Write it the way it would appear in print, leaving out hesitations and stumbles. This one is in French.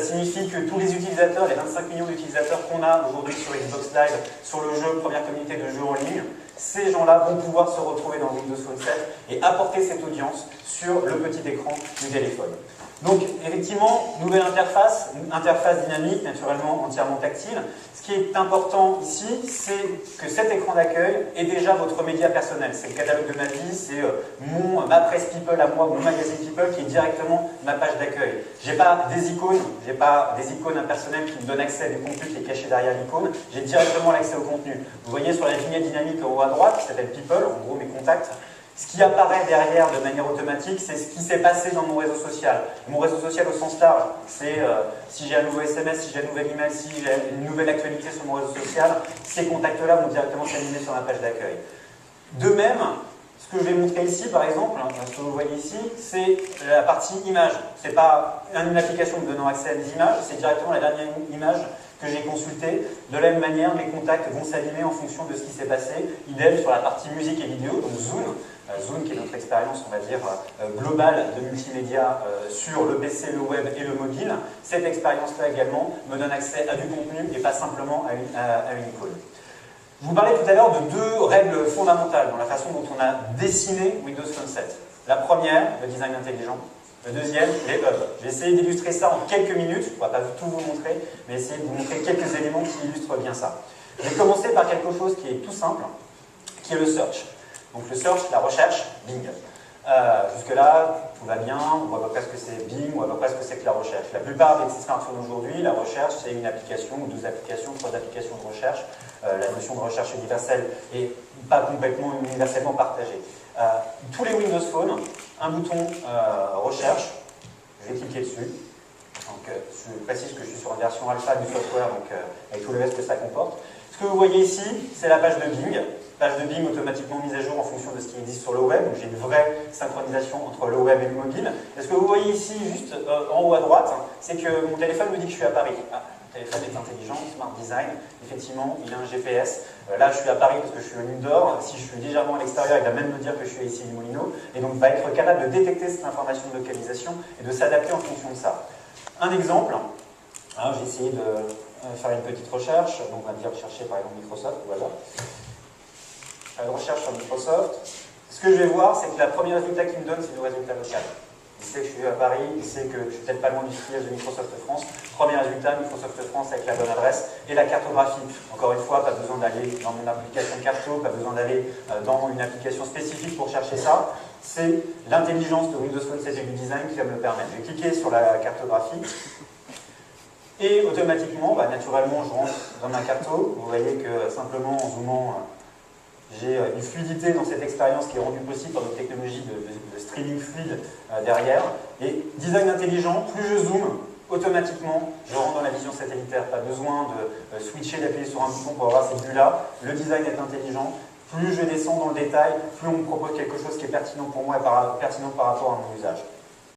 signifie que tous les utilisateurs, les 25 millions d'utilisateurs qu'on a aujourd'hui sur Xbox Live, sur le jeu, première communauté de jeux en ligne, ces gens-là vont pouvoir se retrouver dans Windows Phone 7 et apporter cette audience sur le petit écran du téléphone. Donc, effectivement, nouvelle interface dynamique, naturellement entièrement tactile. Ce qui est important ici, c'est que cet écran d'accueil est déjà votre média personnel. C'est le catalogue de ma vie, c'est ma presse People à moi, mon magazine People qui est directement ma page d'accueil. J'ai pas des icônes impersonnelles qui me donnent accès à du contenu qui est caché derrière l'icône. J'ai directement l'accès au contenu. Vous voyez sur la vignette dynamique en haut à droite, qui s'appelle People, en gros mes contacts. Ce qui apparaît derrière de manière automatique, c'est ce qui s'est passé dans mon réseau social. Mon réseau social au sens large, c'est si j'ai un nouveau SMS, si j'ai un nouvel email, si j'ai une nouvelle actualité sur mon réseau social, ces contacts-là vont directement s'animer sur ma page d'accueil. De même, ce que je vais montrer ici, par exemple, ce que vous voyez ici, c'est la partie image. Ce n'est pas une application me donnant accès à des images, c'est directement la dernière image que j'ai consultée. De la même manière, mes contacts vont s'animer en fonction de ce qui s'est passé. Idem sur la partie musique et vidéo, donc Zoom. Zoom qui est notre expérience, on va dire, globale de multimédia sur le PC, le web et le mobile. Cette expérience-là également me donne accès à du contenu et pas simplement à une icône. Je vous parlais tout à l'heure de deux règles fondamentales dans la façon dont on a dessiné Windows Phone 7. La première, le design intelligent. Le deuxième, les hubs. J'ai essayé d'illustrer ça en quelques minutes, je ne pourrai pas tout vous montrer, mais essayer de vous montrer quelques éléments qui illustrent bien ça. Je vais commencer par quelque chose qui est tout simple, qui est le search. Donc le search, la recherche, Bing. Jusque-là, tout va bien, on voit à peu près ce que c'est Bing, on voit à peu près ce que c'est que la recherche. La plupart des smartphones aujourd'hui, la recherche, c'est une application, ou deux applications, trois applications de recherche. La notion de recherche universelle n'est pas complètement universellement partagée. Tous les Windows Phone, un bouton recherche, je vais cliquer dessus. Donc, je précise que je suis sur une version alpha du software, donc avec tout le reste que ça comporte. Ce que vous voyez ici, c'est la page de Bing. Page de Bing automatiquement mise à jour en fonction de ce qui existe sur le web. Donc j'ai une vraie synchronisation entre le web et le mobile. Et ce que vous voyez ici, juste en haut à droite, c'est que mon téléphone me dit que je suis à Paris. Ah, le téléphone est intelligent, smart design. Effectivement, il a un GPS. Là, je suis à Paris parce que je suis au Ligne d'Or. Si je suis légèrement à l'extérieur, il va même me dire que je suis ici à Moulineau. Et donc, va être capable de détecter cette information de localisation et de s'adapter en fonction de ça. Un exemple, j'ai essayé de faire une petite recherche. Donc, on va dire chercher par exemple Microsoft, voilà. Une recherche sur Microsoft. Ce que je vais voir, c'est que le premier résultat qu'il me donne, c'est le résultat local. Il sait que je suis à Paris, il sait que je suis peut-être pas loin du siège de Microsoft France. Premier résultat, Microsoft France avec la bonne adresse et la cartographie. Encore une fois, pas besoin d'aller dans mon application Carto, pas besoin d'aller dans une application spécifique pour chercher ça. C'est l'intelligence de Windows Phone 7 et du design qui va me le permettre. Je vais cliquer sur la cartographie. Et automatiquement, naturellement, je rentre dans ma carto. Vous voyez que simplement en zoomant, j'ai une fluidité dans cette expérience qui est rendue possible par notre technologie de streaming fluide derrière. Et design intelligent, plus je zoome, automatiquement, je rentre dans la vision satellitaire. Pas besoin de switcher, d'appuyer sur un bouton pour avoir cette vue-là. Le design est intelligent. Plus je descends dans le détail, plus on me propose quelque chose qui est pertinent pour moi et pertinent par rapport à mon usage.